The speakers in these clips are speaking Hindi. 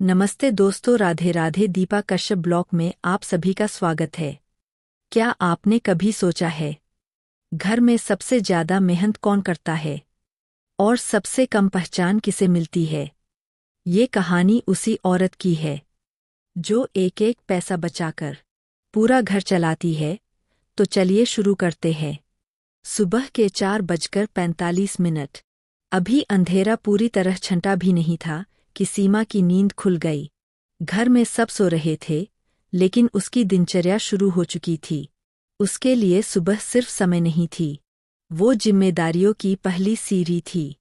नमस्ते दोस्तों, राधे राधे। दीपा कश्यप ब्लॉग में आप सभी का स्वागत है। क्या आपने कभी सोचा है घर में सबसे ज्यादा मेहनत कौन करता है और सबसे कम पहचान किसे मिलती है? ये कहानी उसी औरत की है जो एक एक पैसा बचाकर पूरा घर चलाती है। तो चलिए शुरू करते हैं। सुबह के 4:45। अभी अंधेरा पूरी तरह छंटा भी नहीं था कि सीमा की नींद खुल गई। घर में सब सो रहे थे, लेकिन उसकी दिनचर्या शुरू हो चुकी थी। उसके लिए सुबह सिर्फ समय नहीं थी, वो जिम्मेदारियों की पहली सीढ़ी थी।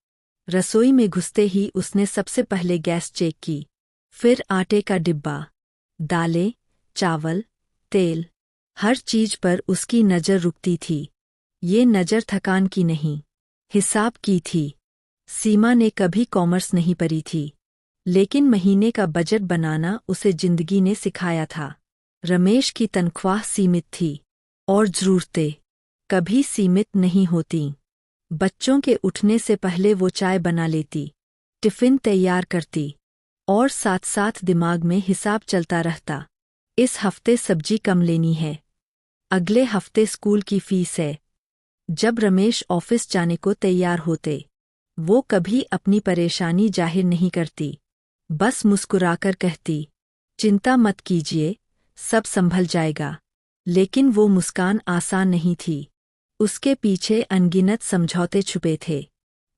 रसोई में घुसते ही उसने सबसे पहले गैस चेक की, फिर आटे का डिब्बा, दालें, चावल, तेल, हर चीज पर उसकी नजर रुकती थी। ये नजर थकान की नहीं, हिसाब की थी। सीमा ने कभी कॉमर्स नहीं पढ़ी थी, लेकिन महीने का बजट बनाना उसे जिंदगी ने सिखाया था। रमेश की तनख्वाह सीमित थी और ज़रूरतें कभी सीमित नहीं होतीं। बच्चों के उठने से पहले वो चाय बना लेती, टिफ़िन तैयार करती और साथ साथ दिमाग में हिसाब चलता रहता। इस हफ्ते सब्जी कम लेनी है, अगले हफ्ते स्कूल की फीस है। जब रमेश ऑफिस जाने को तैयार होते, वो कभी अपनी परेशानी जाहिर नहीं करती, बस मुस्कुराकर कहती, चिंता मत कीजिए, सब संभल जाएगा। लेकिन वो मुस्कान आसान नहीं थी, उसके पीछे अनगिनत समझौते छुपे थे।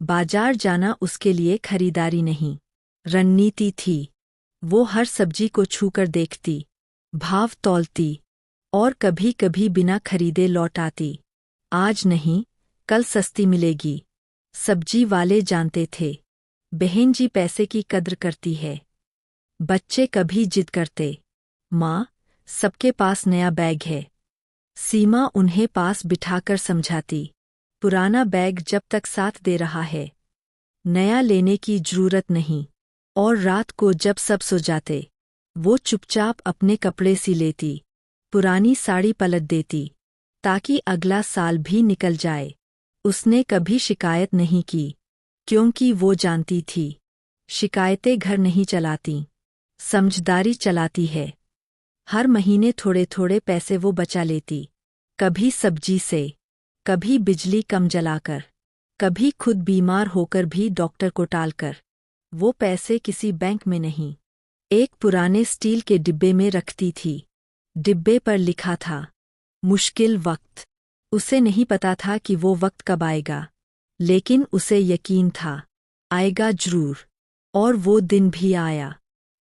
बाजार जाना उसके लिए खरीदारी नहीं, रणनीति थी। वो हर सब्जी को छूकर देखती, भाव तौलती और कभी कभी बिना खरीदे लौट आती। आज नहीं, कल सस्ती मिलेगी। सब्जी वाले जानते थे बहन जी पैसे की कद्र करती है। बच्चे कभी जिद करते, माँ, सबके पास नया बैग है। सीमा उन्हें पास बिठाकर समझाती, पुराना बैग जब तक साथ दे रहा है, नया लेने की जरूरत नहीं। और रात को जब सब सो जाते, वो चुपचाप अपने कपड़े सी लेती, पुरानी साड़ी पलट देती, ताकि अगला साल भी निकल जाए। उसने कभी शिकायत नहीं की, क्योंकि वो जानती थी शिकायतें घर नहीं चलाती, समझदारी चलाती है। हर महीने थोड़े थोड़े पैसे वो बचा लेती, कभी सब्जी से, कभी बिजली कम जलाकर, कभी खुद बीमार होकर भी डॉक्टर को टालकर। वो पैसे किसी बैंक में नहीं, एक पुराने स्टील के डिब्बे में रखती थी। डिब्बे पर लिखा था, मुश्किल वक्त। उसे नहीं पता था कि वो वक्त कब आएगा, लेकिन उसे यकीन था आएगा जरूर। और वो दिन भी आया।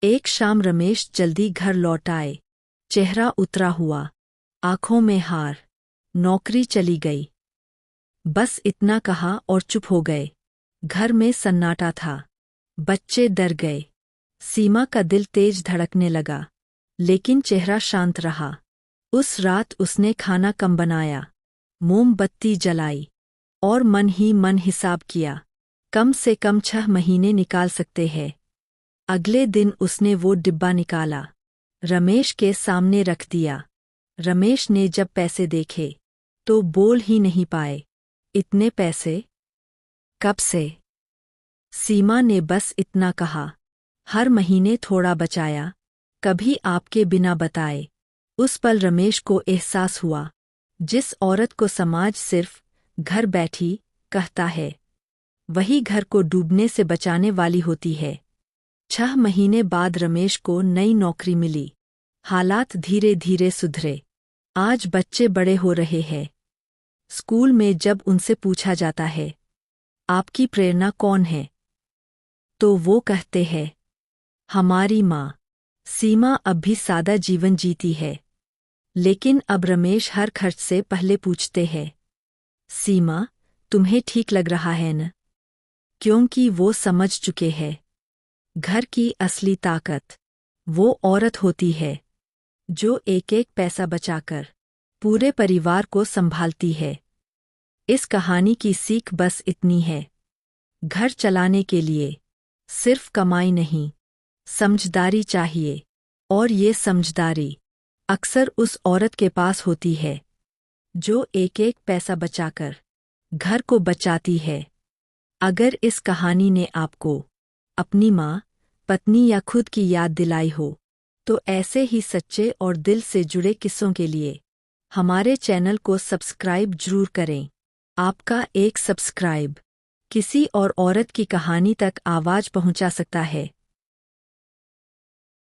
एक शाम रमेश जल्दी घर लौट आए, चेहरा उतरा हुआ, आंखों में हार। नौकरी चली गई, बस इतना कहा और चुप हो गए। घर में सन्नाटा था, बच्चे डर गए। सीमा का दिल तेज धड़कने लगा, लेकिन चेहरा शांत रहा। उस रात उसने खाना कम बनाया, मोमबत्ती जलाई और मन ही मन हिसाब किया, कम से कम 6 महीने निकाल सकते हैं। अगले दिन उसने वो डिब्बा निकाला, रमेश के सामने रख दिया। रमेश ने जब पैसे देखे तो बोल ही नहीं पाए, इतने पैसे? कब से? सीमा ने बस इतना कहा, हर महीने थोड़ा बचाया, कभी आपके बिना बताए। उस पल रमेश को एहसास हुआ, जिस औरत को समाज सिर्फ घर बैठी कहता है, वही घर को डूबने से बचाने वाली होती है। 6 महीने बाद रमेश को नई नौकरी मिली, हालात धीरे धीरे सुधरे। आज बच्चे बड़े हो रहे हैं। स्कूल में जब उनसे पूछा जाता है, आपकी प्रेरणा कौन है, तो वो कहते हैं, हमारी माँ। सीमा अब भी सादा जीवन जीती है, लेकिन अब रमेश हर खर्च से पहले पूछते हैं, सीमा, तुम्हें ठीक लग रहा है न? क्योंकि वो समझ चुके हैं, घर की असली ताकत वो औरत होती है जो एक एक पैसा बचाकर पूरे परिवार को संभालती है। इस कहानी की सीख बस इतनी है, घर चलाने के लिए सिर्फ कमाई नहीं, समझदारी चाहिए। और ये समझदारी अक्सर उस औरत के पास होती है जो एक एक पैसा बचाकर घर को बचाती है। अगर इस कहानी ने आपको अपनी माँ, पत्नी या खुद की याद दिलाई हो। तो ऐसे ही सच्चे और दिल से जुड़े किस्सों के लिए हमारे चैनल को सब्सक्राइब जरूर करें। आपका एक सब्सक्राइब किसी और औरत की कहानी तक आवाज पहुंचा सकता है।